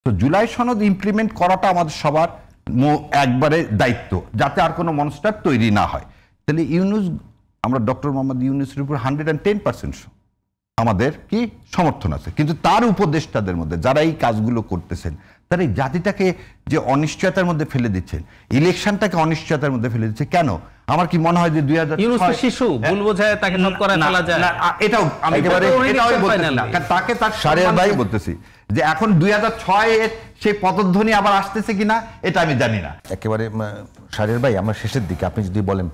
তো জুলাই সনদ ইমপ্লিমেন্ট করাটা আমাদের সবার একবারে দায়িত্ব, যাতে আর কোনো মনস্টার তৈরি না হয়। তাহলে ইউনূস, আমরা ডক্টর মোহাম্মদ ইউনূসের উপর 110% আমাদের কি সমর্থন আছে, কিন্তু তার উপদেষ্টাদের মধ্যে যারা এই কাজগুলো করতেছেন তারা এই জাতিটাকে যে অনিশ্চয়তার মধ্যে ফেলে দিচ্ছেন, ইলেকশনটাকে অনিশ্চয়তার মধ্যে ফেলে দিচ্ছে। কেন? আমার কি মনে হয় যে 2006 শিশু ভুল বোঝায় তাকে সব করে ফেলা যায় না, এটাও আমি একেবারে তাকে তার সারের ভাই বলতেছি যে এখন 2006 এর সেই পদধ্বনি আবার আসতেছে কিনা এটা আমি জানি না। একেবারে সারের ভাই, আমরা শেষের দিকে আপনি যদি বলেন,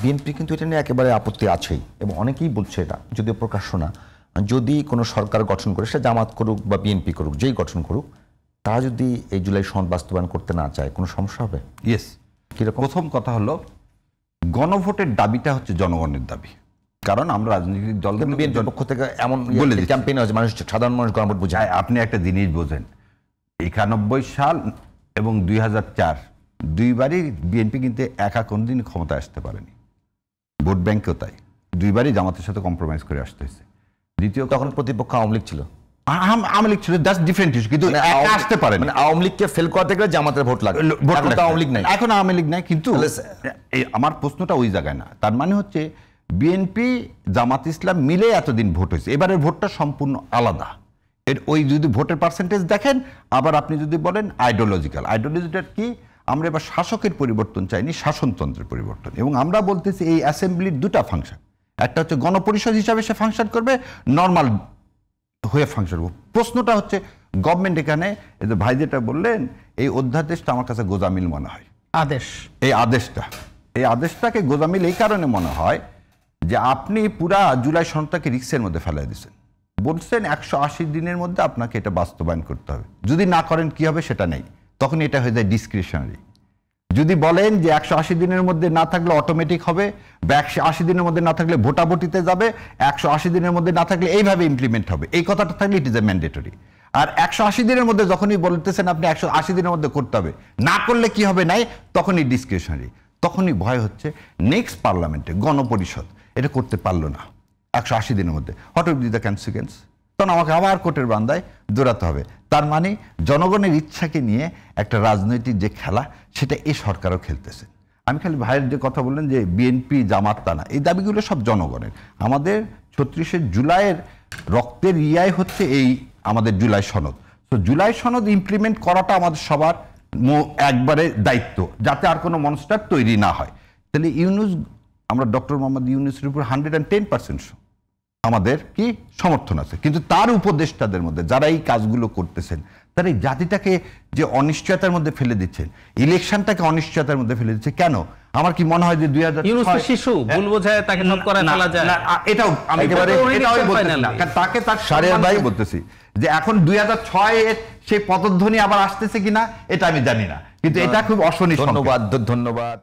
বিএনপি কিন্তু এটা নিয়ে একেবারে আপত্তি আছেই এবং অনেকেই বলছে এটা, যদিও প্রকাশ্য না, যদি কোনো সরকার গঠন করে, সে জামাত করুক বা বিএনপি করুক, যেই গঠন করুক, তারা যদি এই জুলাই সনদ বাস্তবায়ন করতে না চায়, কোনো সমস্যা হবে? ইয়েস। কিরকম? প্রথম কথা হলো, গণভোটের দাবিটা হচ্ছে জনগণের দাবি। কারণ আমরা রাজনৈতিক দল বিএনপির পক্ষ থেকে এমন ক্যাম্পেইন হয়েছে, মানুষ, সাধারণ মানুষ গণভোট বোঝায়। আপনি একটা জিনিস বোঝেন, 91 সাল এবং 2004 দুইবারই বিএনপি কিন্তু একা কোনদিন ক্ষমতা আসতে পারেনি, ভোট ব্যাংকেও তাই, দুইবারই জামাতের সাথে কম্প্রোমাইজ করে আসতে হয়েছে। দ্বিতীয়, তখন প্রতিপক্ষ আওয়ামী লীগ ছিল, আওয়ামী লীগ ছিল, দ্যাটস ডিফারেন্ট ইস্যু, কিন্তু একা আসতে পারে না। আওয়ামী লীগকে ফেল করতে গেলে জামাতের ভোট লাগে, আওয়ামী লীগ নাই, এখন আওয়ামী লীগ নাই। কিন্তু আমার প্রশ্নটা ওই জায়গায় না, তার মানে হচ্ছে বিএনপি জামাত ইসলাম মিলে এতদিন ভোট হয়েছে, এবারের ভোটটা সম্পূর্ণ আলাদা। এর ওই যদি ভোটের পার্সেন্টেজ দেখেন, আবার আপনি যদি বলেন আইডিওলজিটা কি, আমরা এবার শাসকের পরিবর্তন চাইনি, শাসনতন্ত্রের পরিবর্তন। এবং আমরা বলতেছি এই অ্যাসেম্বলির দুটা ফাংশন, একটা হচ্ছে গণপরিষদ হিসাবে সে ফাংশন করবে, নর্মাল হয়ে ফাংশন করবে। প্রশ্নটা হচ্ছে গভর্নমেন্ট এখানে, এই যে ভাই যেটা বললেন, এই অধ্যাদেশটা আমার কাছে গোজামিল মনে হয়। এই আদেশটাকে গোজামিল এই কারণে মনে হয় যে আপনি পুরা জুলাই সনদটাকে রিস্কের মধ্যে ফেলাই দিচ্ছেন। বলছেন 180 দিনের মধ্যে আপনাকে এটা বাস্তবায়ন করতে হবে, যদি না করেন কি হবে সেটা নেই, তখন এটা হয়ে যায় ডিসক্রিশনারি। যদি বলেন যে 180 দিনের মধ্যে না থাকলে অটোমেটিক হবে, বা 180 দিনের মধ্যে না থাকলে ভোটাভুটিতে যাবে, 180 দিনের মধ্যে না থাকলে এইভাবে ইমপ্লিমেন্ট হবে, এই কথাটা থাকলে ইট ইজ এ ম্যান্ডেটরি। আর 180 দিনের মধ্যে যখনই বলতেছেন আপনি 180 দিনের মধ্যে করতে হবে, না করলে কি হবে নাই, তখনই ডিসক্রিশনারি। তখনই ভয় হচ্ছে নেক্সট পার্লামেন্টে গণপরিষদ এটা করতে পারলো না 180 দিনের মধ্যে, what will be the consequence? তখন আমাকে আবার কোর্টের বান্দায় দৌড়াতে হবে। তার মানে জনগণের ইচ্ছাকে নিয়ে একটা রাজনৈতিক যে খেলা, সেটা এই সরকারও খেলতেছে। আমি খালি ভাইয়ের যে কথা বললেন যে বিএনপি জামাত তা না, এই দাবিগুলো সব জনগণের। আমাদের 36শে জুলাইয়ের রক্তের ইয়াই হচ্ছে এই আমাদের জুলাই সনদ। তো জুলাই সনদ ইমপ্লিমেন্ট করাটা আমাদের সবার একবারে দায়িত্ব, যাতে আর কোনো মনস্টার তৈরি না হয়। তাহলে ইউনূস, আমরা ডক্টর মোহাম্মদ ইউনূসের উপর 110% আমাদের কি সমর্থন আছে, কিন্তু তার উপদেষ্টাদের মধ্যে যারা এই কাজগুলো করতেছেন তারা এই জাতিটাকে যে অনিশ্চয়তার মধ্যে ফেলে দিচ্ছেন, ইলেকশনটাকে অনিশ্চয়তার মধ্যে ফেলে দিচ্ছে। কেন? আমার কি মনে হয় যে 2006 শিশু ভুল বোঝায় তাকে সব করে ফেলা যায় না, এটাও আমি একেবারে তাকে তার সারের ভাই বলতেছি যে এখন 2006 এর সেই পদধ্বনি আবার আসতেছে কিনা এটা আমি জানি না, কিন্তু এটা খুব অশনি। ধন্যবাদ।